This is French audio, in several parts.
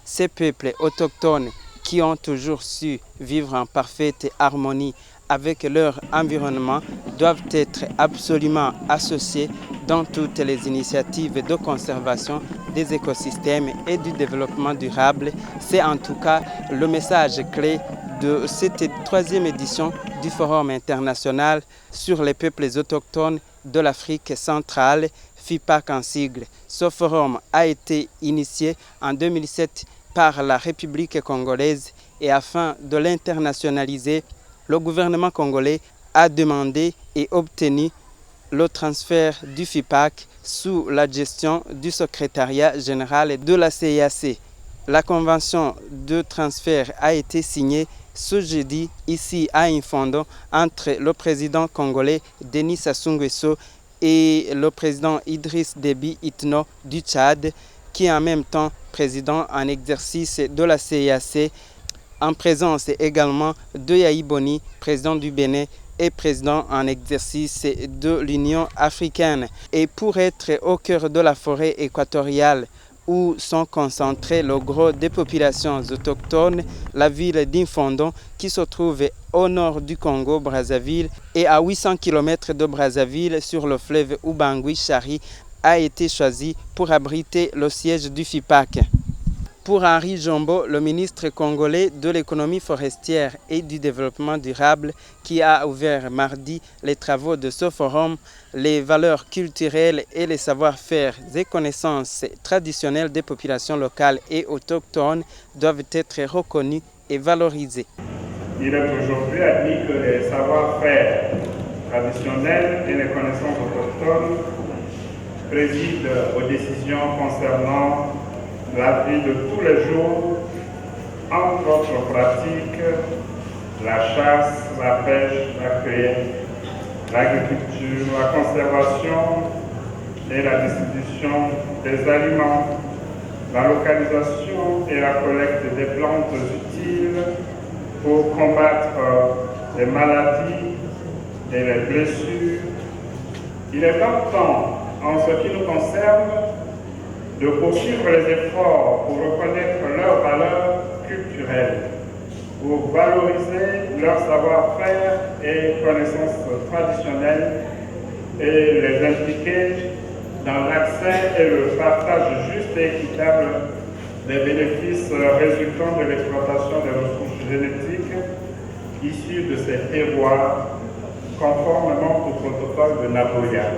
Ces peuples autochtones qui ont toujours su vivre en parfaite harmonie avec leur environnement doivent être absolument associés dans toutes les initiatives de conservation des écosystèmes et du développement durable. C'est en tout cas le message clé de cette troisième édition du Forum international sur les peuples autochtones de l'Afrique centrale, FIPAC en sigle. Ce forum a été initié en 2007 par la République congolaise et afin de l'internationaliser, le gouvernement congolais a demandé et obtenu le transfert du FIPAC sous la gestion du secrétariat général de la CEEAC. La convention de transfert a été signée ce jeudi ici à Infondo entre le président congolais Denis Sassou Nguesso et le président Idriss Déby Itno du Tchad, qui est en même temps président en exercice de la CEEAC, en présence également de Yahi Boni, président du Bénin et président en exercice de l'Union africaine. Et pour être au cœur de la forêt équatoriale où sont concentrés le gros des populations autochtones, la ville d'Infondo, qui se trouve au nord du Congo-Brazzaville et à 800 km de Brazzaville sur le fleuve Ubangui-Chari, a été choisi pour abriter le siège du FIPAC. Pour Henri Jombo, le ministre congolais de l'économie forestière et du développement durable, qui a ouvert mardi les travaux de ce forum, les valeurs culturelles et les savoir-faire et connaissances traditionnelles des populations locales et autochtones doivent être reconnus et valorisés. Il est aujourd'hui admis que les savoir-faire traditionnels et les connaissances autochtones président aux décisions concernant la vie de tous les jours, entre autres pratiques, la chasse, la pêche, la cueillette, l'agriculture, la conservation et la distribution des aliments, la localisation et la collecte des plantes utiles pour combattre les maladies et les blessures. Il est donc temps, en ce qui nous concerne, de poursuivre les efforts pour reconnaître leurs valeurs culturelles, pour valoriser leur savoir-faire et connaissances traditionnelles et les impliquer dans l'accès et le partage juste et équitable des bénéfices résultant de l'exploitation des ressources génétiques issues de ces terroirs, conformément au protocole de Nagoya.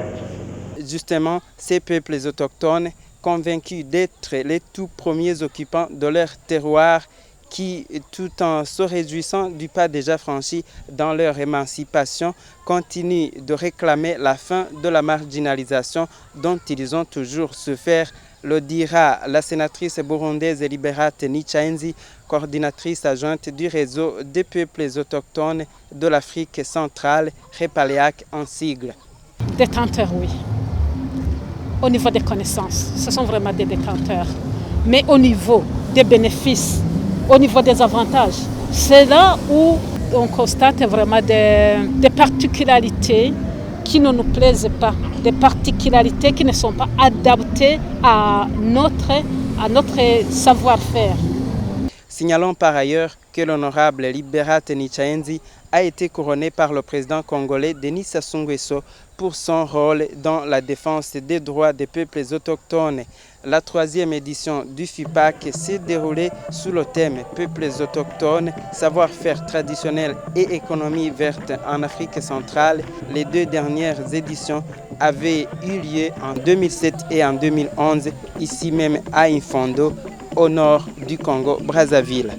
Justement, ces peuples autochtones, convaincus d'être les tout premiers occupants de leur terroir, qui, tout en se réjouissant du pas déjà franchi dans leur émancipation, continuent de réclamer la fin de la marginalisation dont ils ont toujours souffert, le dira la sénatrice burundaise Liberate Nichaenzi, coordinatrice adjointe du réseau des peuples autochtones de l'Afrique centrale, REPALEAC en sigle. Détenteurs, oui. Au niveau des connaissances, ce sont vraiment des détenteurs. Mais au niveau des bénéfices, au niveau des avantages, c'est là où on constate vraiment des particularités qui ne nous plaisent pas, des particularités qui ne sont pas adaptées à notre savoir-faire. Signalons par ailleurs que l'honorable Liberate Nichaenzi a été couronné par le président congolais Denis Sassou Nguesso pour son rôle dans la défense des droits des peuples autochtones. La troisième édition du FIPAC s'est déroulée sous le thème « Peuples autochtones, savoir-faire traditionnel et économie verte en Afrique centrale ». Les deux dernières éditions avaient eu lieu en 2007 et en 2011, ici même à Infondo, au nord du Congo-Brazzaville.